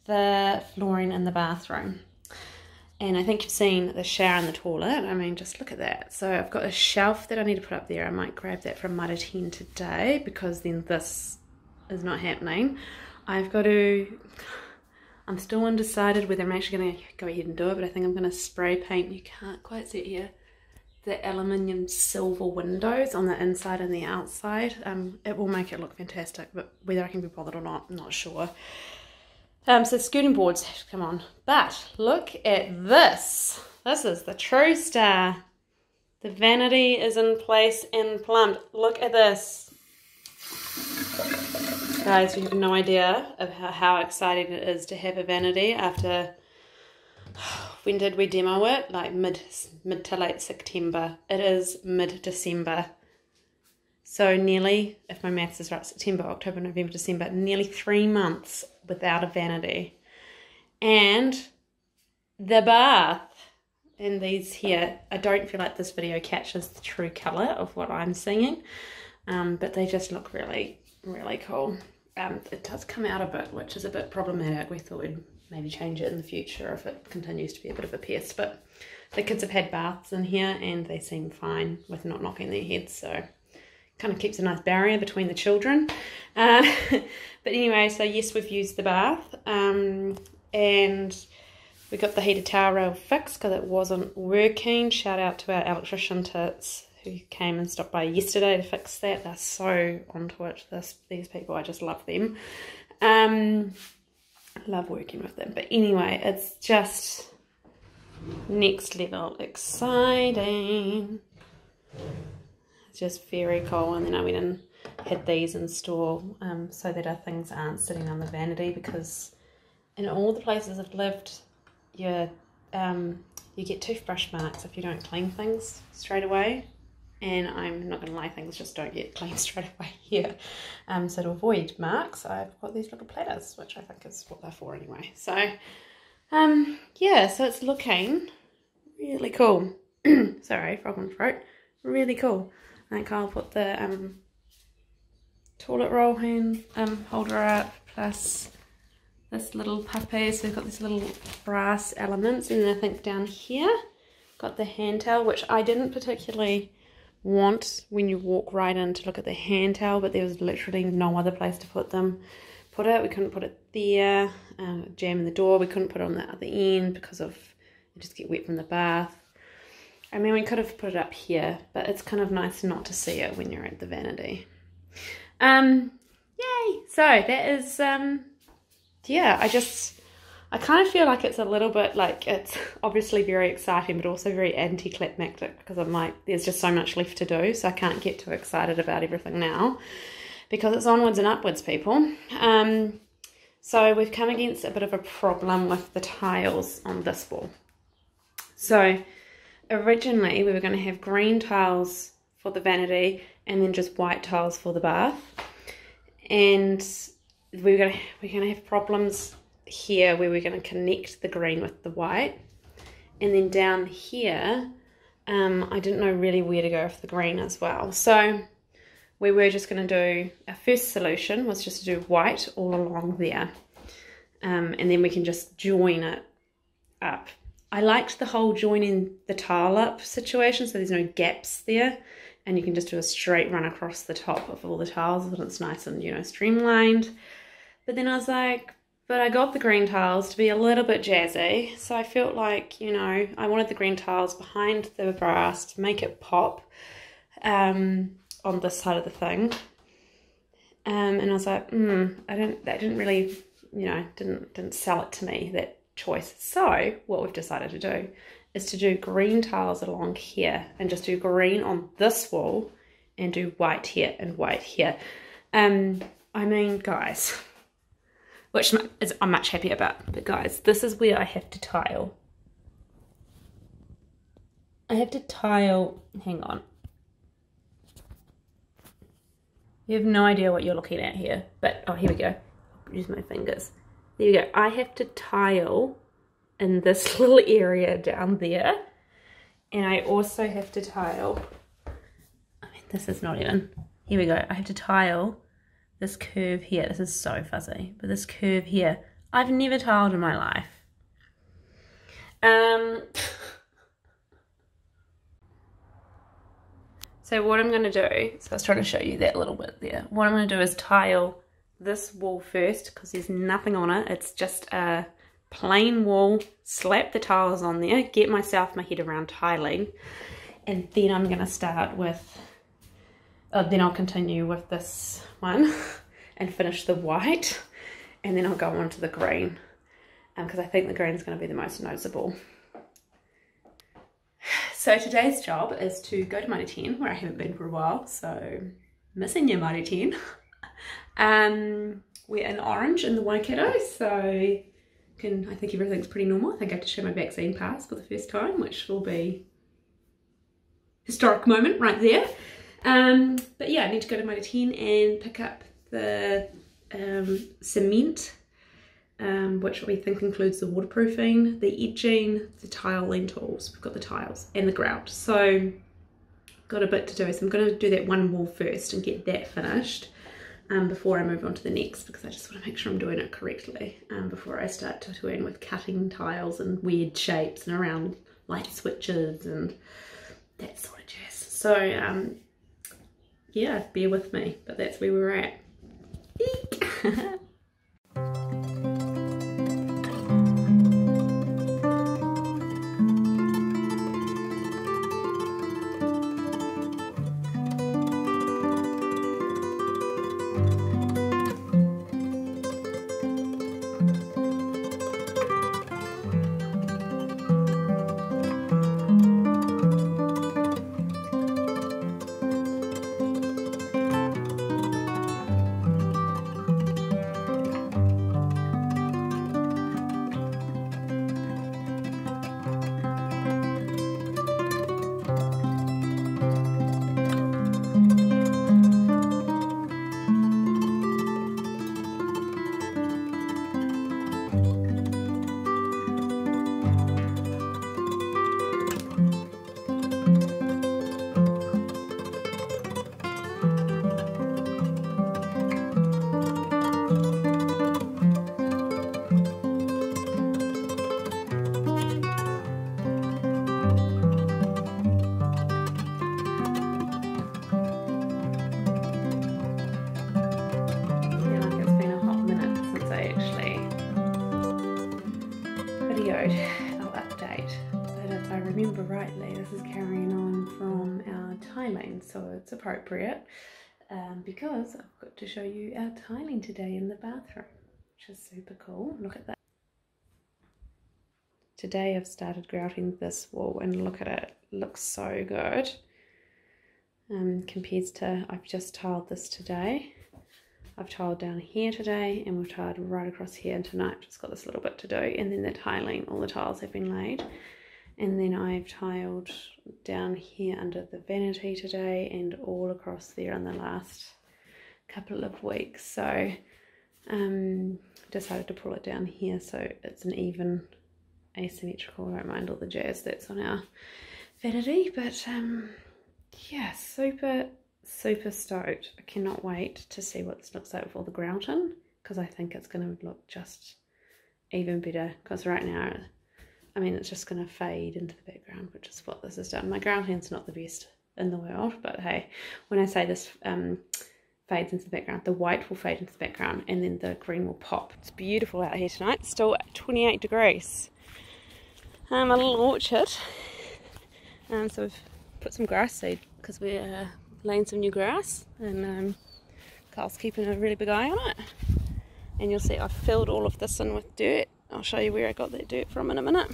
the flooring in the bathroom. And I think you've seen the shower and the toilet. I mean, just look at that. So I've got a shelf that I need to put up there. I might grab that from Mitre 10 today, because then this is not happening. I'm still undecided whether I'm actually going to go ahead and do it, but I think I'm going to spray paint, you can't quite see it here, the aluminium silver windows on the inside and the outside. It will make it look fantastic, but whether I can be bothered or not, I'm not sure. So the skirting boards have to come on. But look at this. This is the true star. The vanity is in place and plumbed. Look at this. Guys, you have no idea of how exciting it is to have a vanity after, when did we demo it? Like mid to late September. It is mid-December. So nearly, if my maths is right, September, October, November, December, nearly 3 months without a vanity. And the bath in these here, I don't feel like this video catches the true colour of what I'm singing, but they just look really, really cool. It does come out a bit, which is a bit problematic. We thought we'd maybe change it in the future if it continues to be a bit of a pest, but the kids have had baths in here and they seem fine with not knocking their heads, so kind of keeps a nice barrier between the children. But anyway, so yes, we've used the bath, and we got the heated towel rail fixed because it wasn't working. Shout out to our electrician Tits, who came and stopped by yesterday to fix that. They're so onto it, these people. I just love them. Love working with them. But anyway, it's just next level exciting. It's just very cool. And then I went and had these installed so that our things aren't sitting on the vanity, because in all the places I've lived, you get toothbrush marks if you don't clean things straight away. And I'm not going to lie, things just don't get cleaned straight away here. So to avoid marks, I've got these little platters, which I think is what they're for anyway. So, yeah, so it's looking really cool. Sorry, frog in the throat. Really cool. I think I'll put the toilet roll hand holder up, plus this little puppy. So we've got these little brass elements, and I think down here got the hand towel, which I didn't particularly want when you walk right in to look at the hand towel, but there was literally no other place to put it. We couldn't put it there, jamming the door. We couldn't put it on the other end because of it just get wet from the bath. I mean, we could have put it up here, but it's kind of nice not to see it when you're at the vanity. Yay! So that is yeah, I kind of feel like it's a little bit like, it's obviously very exciting, but also very anticlimactic, because I'm like, there's just so much left to do, so I can't get too excited about everything now, because it's onwards and upwards, people. So we've come against a bit of a problem with the tiles on this wall. So originally we were going to have green tiles for the vanity and then just white tiles for the bath, and we're going to have problems here where we're going to connect the green with the white, and then down here I didn't know really where to go with the green as well. So we were just going to do, our first solution was just to do white all along there, and then we can just join it up. I liked the whole joining the tile up situation, so there's no gaps there, and you can just do a straight run across the top of all the tiles, and it's nice and, you know, streamlined. But then I was like, but I got the green tiles to be a little bit jazzy, so I felt like, you know, I wanted the green tiles behind the brass to make it pop on this side of the thing. And I was like, that didn't really, you know, didn't sell it to me, that choice. So what we've decided to do is to do green tiles along here, and just do green on this wall and do white here and white here. I mean, guys, which I'm much happier about, but guys, this is where I have to tile. I have to tile, hang on. You have no idea what you're looking at here, but, oh, here we go. Use my fingers. There you go. I have to tile in this little area down there, and I also have to tile, I mean, this is not even, here we go. I have to tile this curve here. This is so fuzzy, but this curve here I've never tiled in my life. So what I'm going to do, so I was trying to show you that a little bit there. What I'm going to do is tile this wall first because there's nothing on it. It's just a plain wall. Slap the tiles on there, get myself my head around tiling, and then I'm going to start with, then I'll continue with this one and finish the white, and then I'll go on to the green because I think the green is going to be the most noticeable. So today's job is to go to Mighty 10, where I haven't been for a while, so missing you, Mighty 10. We're in Orange in the Waikato, so I think everything's pretty normal. I think I have to show my vaccine pass for the first time, which will be a historic moment right there. But yeah, I need to go to Mighty 10 and pick up the cement, which we think includes the waterproofing, the edging, the tile lentils. We've got the tiles and the grout. So got a bit to do. So I'm going to do that one wall first and get that finished before I move on to the next, because I just want to make sure I'm doing it correctly before I start tattooing with cutting tiles and weird shapes and around light switches and that sort of jazz. So yeah, bear with me, but that's where we're at. Eek. I'll update, but if I remember rightly, this is carrying on from our tiling, so it's appropriate because I've got to show you our tiling today in the bathroom, which is super cool. Look at that. Today I've started grouting this wall and look at it, it looks so good compared to, I've just tiled this today. I've tiled down here today and we've tiled right across here, and tonight I've just got this little bit to do, and then the tiling, all the tiles have been laid, and then I've tiled down here under the vanity today and all across there in the last couple of weeks. So decided to pull it down here so it's an even asymmetrical. I don't mind all the jazz that's on our vanity, but yeah, super stoked. I cannot wait to see what this looks like with all the grout in, because I think it's going to look just even better, because right now, I mean, it's just going to fade into the background, which is what this has done. My grouting's not the best in the world, but hey, when I say this fades into the background, the white will fade into the background and then the green will pop. It's beautiful out here tonight, still 28 degrees. A little orchard, so we've put some grass seed because we're laying some new grass, and Carl's keeping a really big eye on it. And you'll see I've filled all of this in with dirt. I'll show you where I got that dirt from in a minute.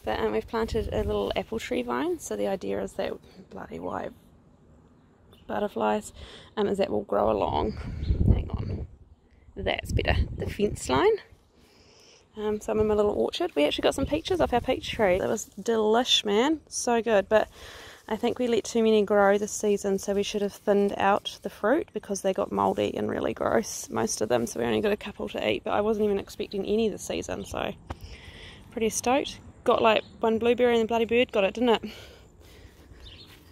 But we've planted a little apple tree vine, so the idea is that bloody white butterflies is that will grow along. Hang on, that's better. The fence line. So I'm in my little orchard. We actually got some peaches off our peach tree. That was delish, man, so good. But I think we let too many grow this season, so we should have thinned out the fruit because they got mouldy and really gross, most of them, so we only got a couple to eat. But I wasn't even expecting any this season, so pretty stoked. Got like one blueberry and the bloody bird got it, didn't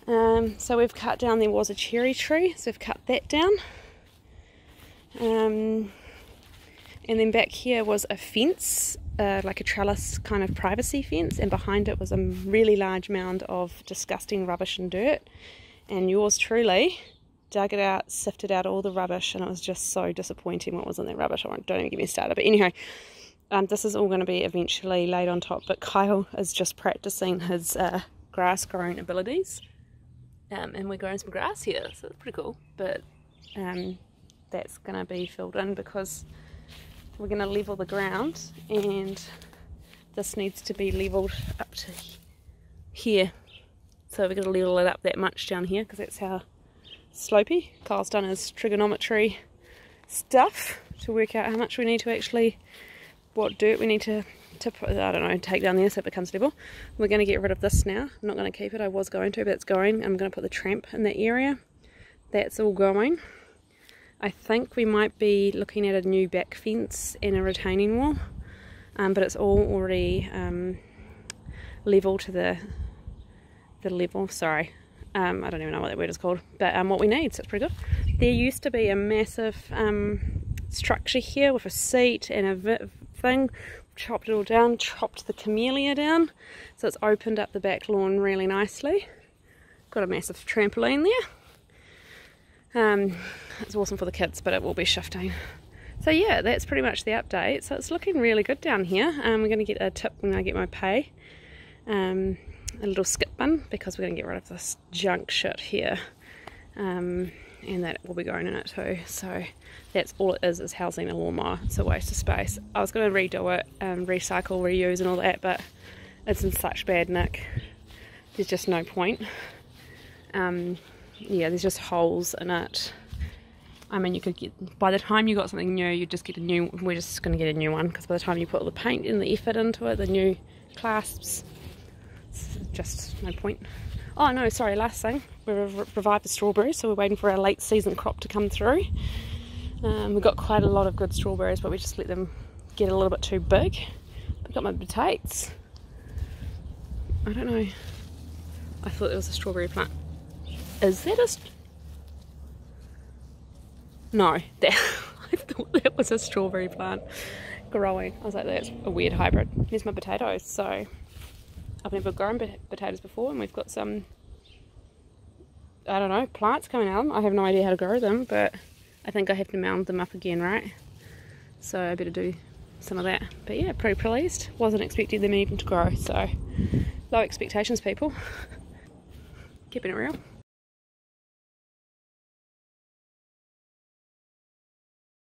it? So we've cut down, there was a cherry tree, so we've cut that down. And And then back here was a fence, like a trellis kind of privacy fence, and behind it was a really large mound of disgusting rubbish and dirt. And yours truly dug it out, sifted out all the rubbish, and it was just so disappointing what was in that rubbish. Don't even get me started. But anyway, this is all going to be eventually laid on top, but Kyle is just practicing his grass growing abilities. And we're growing some grass here, so it's pretty cool. But that's going to be filled in because we're going to level the ground, and this needs to be leveled up to here. So we're going to level it up that much down here because that's how slopey. Kyle's done his trigonometry stuff to work out how much we need to actually, what dirt we need to put, I don't know, take down there so it becomes level. We're going to get rid of this now. I'm not going to keep it. I was going to, but it's going. I'm going to put the tramp in that area. That's all going. I think we might be looking at a new back fence and a retaining wall, but it's all already level to the level, sorry. I don't even know what that word is called, but what we need, so it's pretty good. There used to be a massive structure here with a seat and a thing. Chopped it all down, chopped the camellia down, so it's opened up the back lawn really nicely. Got a massive trampoline there. It's awesome for the kids, but it will be shifting. So yeah, that's pretty much the update. So it's looking really good down here. We're going to get a tip when I get my pay. A little skip bin, because we're going to get rid of this junk shit here. And that will be going in it too. So that's all it is housing a lawnmower. It's a waste of space. I was going to redo it and recycle, reuse and all that, but it's in such bad nick. There's just no point. Yeah, there's just holes in it. I mean, you could get, by the time you got something new, you just get a new, we're just going to get a new one, because by the time you put all the paint and the effort into it, the new clasps, it's just no point. Oh no, sorry, last thing, we've revived the strawberries, so we're waiting for our late season crop to come through. We've got quite a lot of good strawberries, but we just let them get a little bit too big. I've got my potatoes. I don't know, I thought it was a strawberry plant. Is that a... No, I thought that was a strawberry plant growing. I was like, that's a weird hybrid. Here's my potatoes. So I've never grown potatoes before, and we've got some, I don't know, plants coming out of them. I have no idea how to grow them, but I think I have to mound them up again, right? So I better do some of that. But yeah, pretty pleased. Wasn't expecting them even to grow, so low expectations, people. Keeping it real.